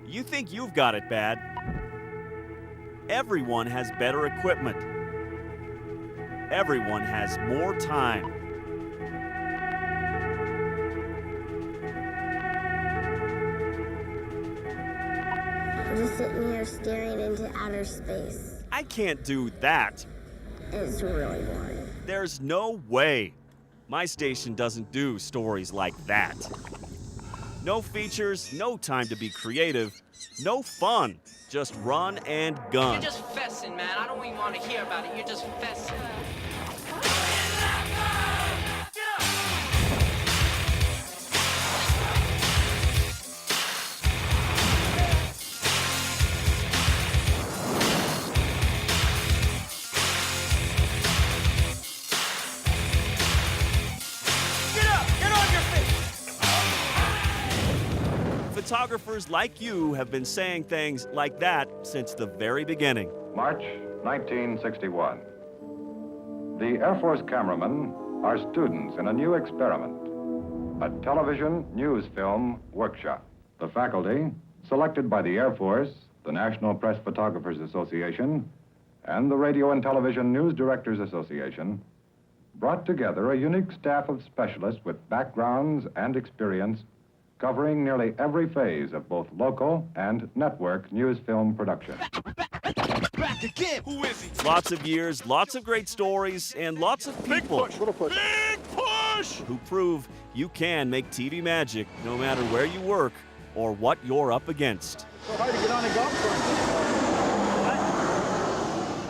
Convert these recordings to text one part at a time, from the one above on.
You think you've got it bad? Everyone has better equipment. Everyone has more time. I'm just sitting here staring into outer space. I can't do that. It's really boring. There's no way. My station doesn't do stories like that. No features, no time to be creative, no fun. Just run and gun. You're just fessing, man. I don't even want to hear about it. You're just fessing. Photographers like you have been saying things like that since the very beginning. March 1961. The Air Force cameramen are students in a new experiment, a television news film workshop. The faculty, selected by the Air Force, the National Press Photographers Association, and the Radio and Television News Directors Association, brought together a unique staff of specialists with backgrounds and experience covering nearly every phase of both local and network news film production. Back again. Who is he? Lots of years, lots of great stories, and lots of people Little push. Big push! who prove you can make TV magic no matter where you work or what you're up against. So hard to get on a golf course.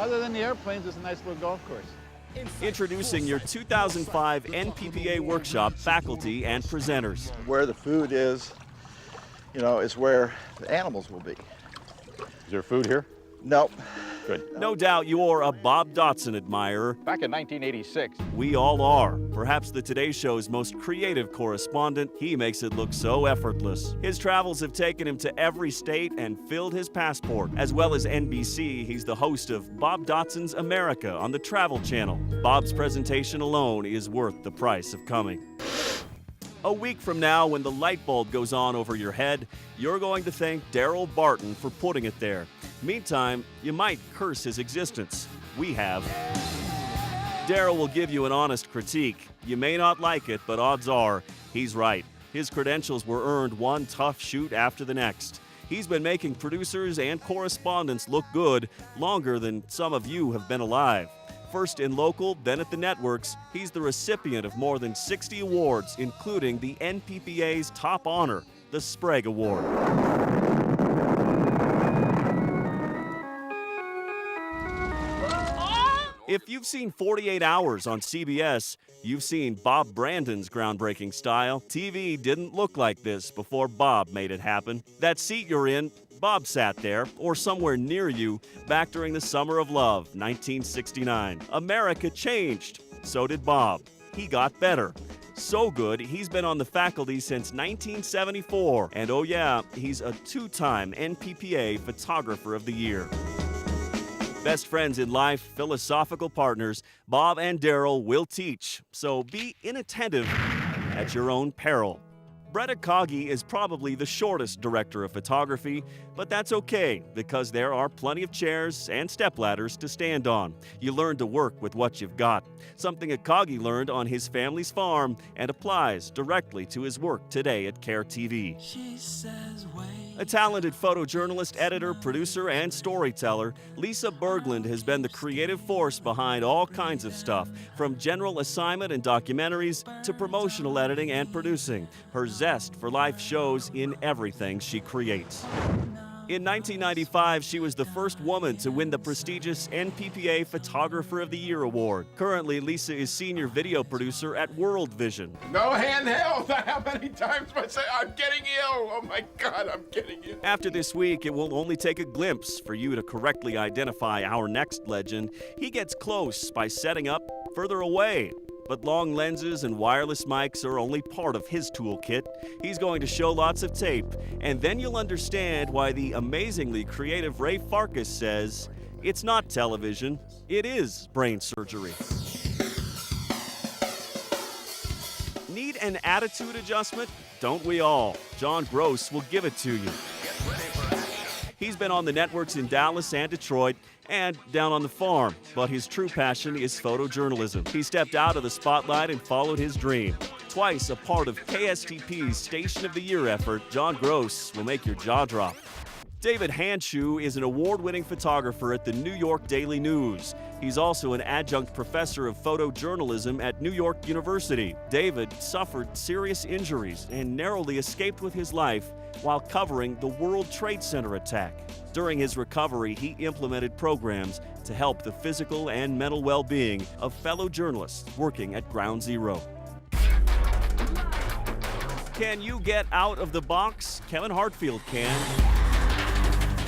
Other than the airplanes, it's a nice little golf course. Introducing your 2005 NPPA workshop faculty and presenters. Where the food is, is where the animals will be. Is there food here? Nope. Good. No doubt you're a Bob Dotson admirer. Back in 1986, We all are. Perhaps the Today Show's most creative correspondent, he makes it look so effortless. His travels have taken him to every state and filled his passport. As well as NBC, he's the host of Bob Dotson's America on the Travel Channel. Bob's presentation alone is worth the price of coming. A week from now, when the light bulb goes on over your head, you're going to thank Daryl Barton for putting it there. Meantime, you might curse his existence. We have. Daryl will give you an honest critique. You may not like it, but odds are he's right. His credentials were earned one tough shoot after the next. He's been making producers and correspondents look good longer than some of you have been alive. First in local, then at the networks, he's the recipient of more than 60 awards, including the NPPA's top honor, the Sprague Award. If you've seen 48 Hours on CBS, you've seen Bob Brandon's groundbreaking style. TV didn't look like this before Bob made it happen. That seat you're in, Bob sat there, or somewhere near you, back during the Summer of Love, 1969. America changed. So did Bob. He got better. So good, he's been on the faculty since 1974. And oh yeah, he's a two-time NPPA Photographer of the Year. Best friends in life, philosophical partners, Bob and Daryl will teach. So be inattentive at your own peril. Brett Akagi is probably the shortest director of photography, but that's okay because there are plenty of chairs and stepladders to stand on. You learn to work with what you've got, something Akagi learned on his family's farm and applies directly to his work today at Care TV. A talented photojournalist, editor, producer, and storyteller, Lisa Berglund has been the creative force behind all kinds of stuff, from general assignment and documentaries to promotional editing and producing. Her zest for life shows in everything she creates. In 1995, she was the first woman to win the prestigious NPPA Photographer of the Year award. Currently, Lisa is senior video producer at World Vision. No handheld. How many times do I say I'm getting ill? Oh my God, I'm getting ill. After this week, it will only take a glimpse for you to correctly identify our next legend. He gets close by setting up further away. But long lenses and wireless mics are only part of his toolkit. He's going to show lots of tape, and then you'll understand why the amazingly creative Ray Farkas says, it's not television, it is brain surgery. Need an attitude adjustment? Don't we all? John Gross will give it to you. Get ready for He's been on the networks in Dallas and Detroit and down on the farm, but his true passion is photojournalism. He stepped out of the spotlight and followed his dream. Twice a part of KSTP's Station of the Year effort, John Gross will make your jaw drop. David Handschuh is an award-winning photographer at the New York Daily News. He's also an adjunct professor of photojournalism at New York University. David suffered serious injuries and narrowly escaped with his life while covering the World Trade Center attack. During his recovery, he implemented programs to help the physical and mental well-being of fellow journalists working at Ground Zero. Can you get out of the box? Kevin Hartfield can.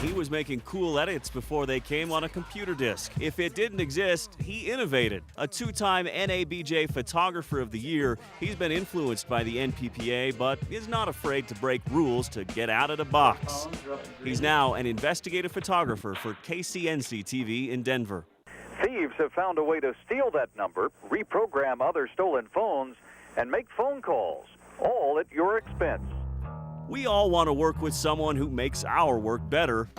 He was making cool edits before they came on a computer disk. If it didn't exist, he innovated. A two-time NABJ Photographer of the Year, he's been influenced by the NPPA, but is not afraid to break rules to get out of the box. He's now an investigative photographer for KCNC-TV in Denver. Thieves have found a way to steal that number, reprogram other stolen phones, and make phone calls, all at your expense. We all want to work with someone who makes our work better.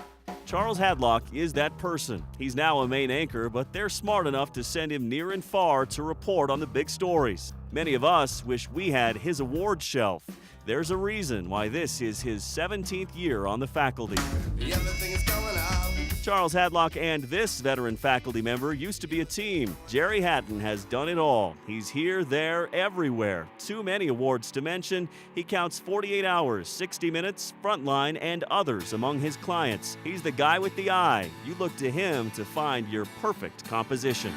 Charles Hadlock is that person. He's now a main anchor, but they're smart enough to send him near and far to report on the big stories. Many of us wish we had his award shelf. There's a reason why this is his 17th year on the faculty. Charles Hadlock and this veteran faculty member used to be a team. Jerry Hatton has done it all. He's here, there, everywhere. Too many awards to mention. He counts 48 hours, 60 minutes, Frontline, and others among his clients. He's the guy with the eye. You look to him to find your perfect composition.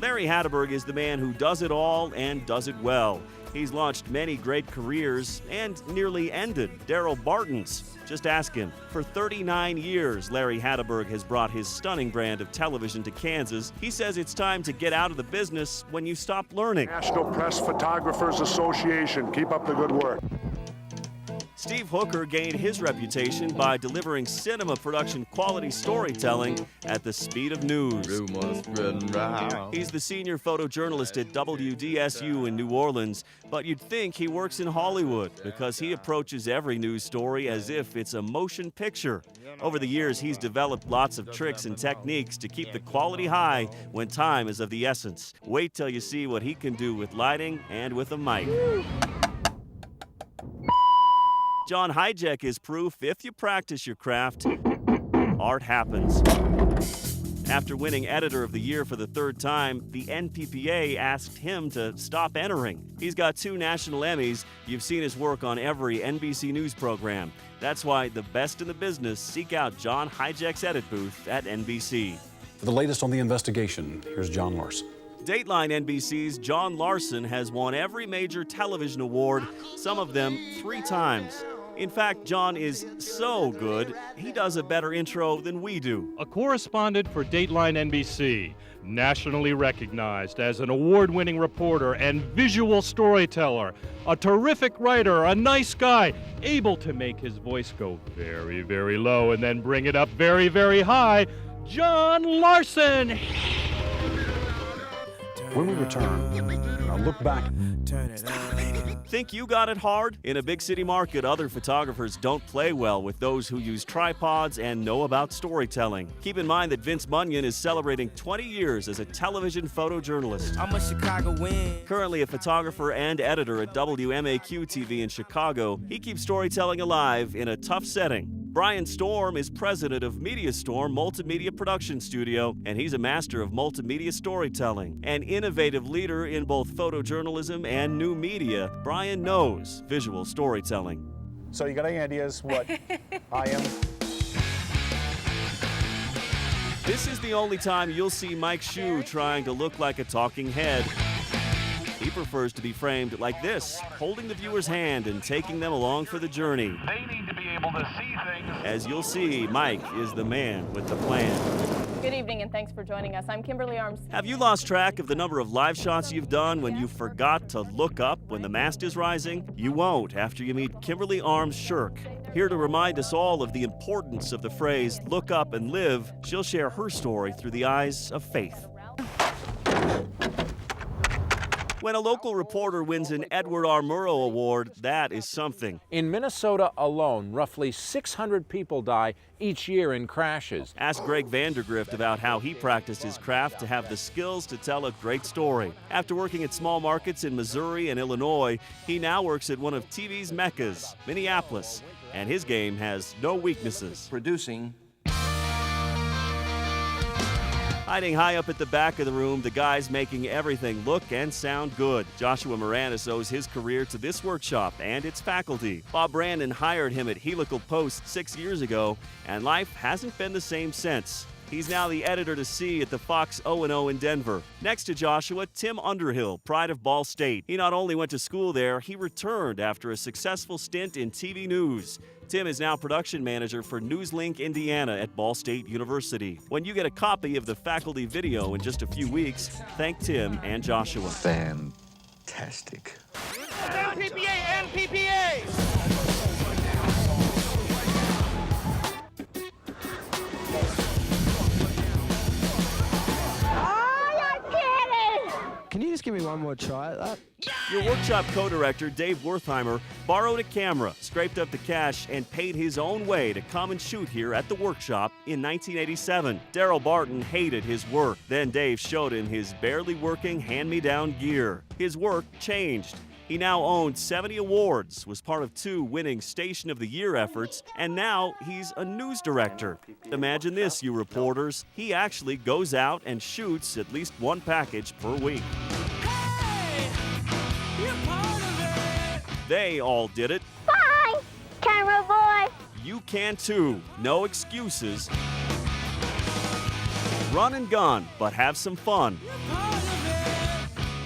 Larry Hatteberg is the man who does it all and does it well. He's launched many great careers and nearly ended Daryl Barton's. Just ask him. For 39 years, Larry Hatteberg has brought his stunning brand of television to Kansas. He says it's time to get out of the business when you stop learning. National Press Photographers Association, keep up the good work. Steve Hooker gained his reputation by delivering cinema production quality storytelling at the speed of news. He's the senior photojournalist at WDSU in New Orleans, but you'd think he works in Hollywood because he approaches every news story as if it's a motion picture. Over the years, he's developed lots of tricks and techniques to keep the quality high when time is of the essence. Wait till you see what he can do with lighting and with a mic. John Hijack is proof if you practice your craft, art happens. After winning Editor of the Year for the third time, the NPPA asked him to stop entering. He's got 2 national Emmys. You've seen his work on every NBC News program. That's why the best in the business seek out John Hijack's edit booth at NBC. For the latest on the investigation, here's John Larson. Dateline NBC's John Larson has won every major television award, some of them 3 times. In fact, John is so good, he does a better intro than we do. A correspondent for Dateline NBC, nationally recognized as an award-winning reporter and visual storyteller, a terrific writer, a nice guy, able to make his voice go very, very low and then bring it up very, very high, John Larson. When we return, I'll look back. Think you got it hard? In a big city market, other photographers don't play well with those who use tripods and know about storytelling. Keep in mind that Vince Munyon is celebrating 20 years as a television photojournalist. I'm a Chicagoan. Currently a photographer and editor at WMAQ-TV in Chicago, he keeps storytelling alive in a tough setting. Brian Storm is president of Media Storm Multimedia Production Studio, and he's a master of multimedia storytelling. An innovative leader in both photojournalism and new media, Brian knows visual storytelling. So you got any ideas what I am? This is the only time you'll see Mike Shue trying to look like a talking head. He prefers to be framed like this, holding the viewer's hand and taking them along for the journey. They need to be able to see things. As you'll see, Mike is the man with the plan. Good evening and thanks for joining us. I'm Kimberly Arms. Have you lost track of the number of live shots you've done when you forgot to look up when the mast is rising? You won't after you meet Kimberly Arms Shirk. Here to remind us all of the importance of the phrase, look up and live, she'll share her story through the eyes of faith. When a local reporter wins an Edward R. Murrow Award, that is something. In Minnesota alone, roughly 600 people die each year in crashes. Ask Greg Vandergrift about how he practiced his craft to have the skills to tell a great story. After working at small markets in Missouri and Illinois, he now works at one of TV's meccas, Minneapolis, and his game has no weaknesses. Producing. Hiding high up at the back of the room, the guy's making everything look and sound good. Joshua Moranis owes his career to this workshop and its faculty. Bob Brandon hired him at Helical Post 6 years ago, and life hasn't been the same since. He's now the editor to see at the Fox O&O in Denver. Next to Joshua, Tim Underhill, pride of Ball State. He not only went to school there, he returned after a successful stint in TV news. Tim is now production manager for NewsLink Indiana at Ball State University. When you get a copy of the faculty video in just a few weeks, thank Tim and Joshua. Fantastic. NPPA, NPPA! Can you just give me one more try at that? Your workshop co-director, Dave Wertheimer, borrowed a camera, scraped up the cash, and paid his own way to come and shoot here at the workshop in 1987. Daryl Barton hated his work. Then Dave showed him his barely working hand-me-down gear. His work changed. He now owned 70 awards, was part of 2 winning Station of the Year efforts, and now he's a news director. Imagine this, you reporters. He actually goes out and shoots at least one package per week. They all did it. Bye, camera boy. You can too. No excuses. Run and gun, but have some fun.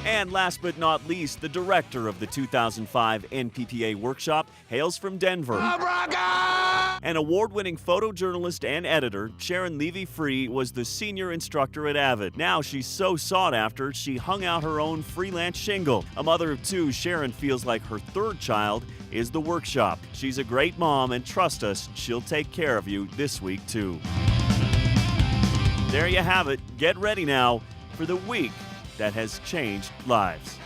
And last but not least, the director of the 2005 NPPA workshop hails from Denver. An award-winning photojournalist and editor, Sharon Levy-Free was the senior instructor at Avid. Now she's so sought after, she hung out her own freelance shingle. A mother of 2, Sharon feels like her 3rd child is the workshop. She's a great mom, and trust us, she'll take care of you this week too. There you have it. Get ready now for the week that has changed lives.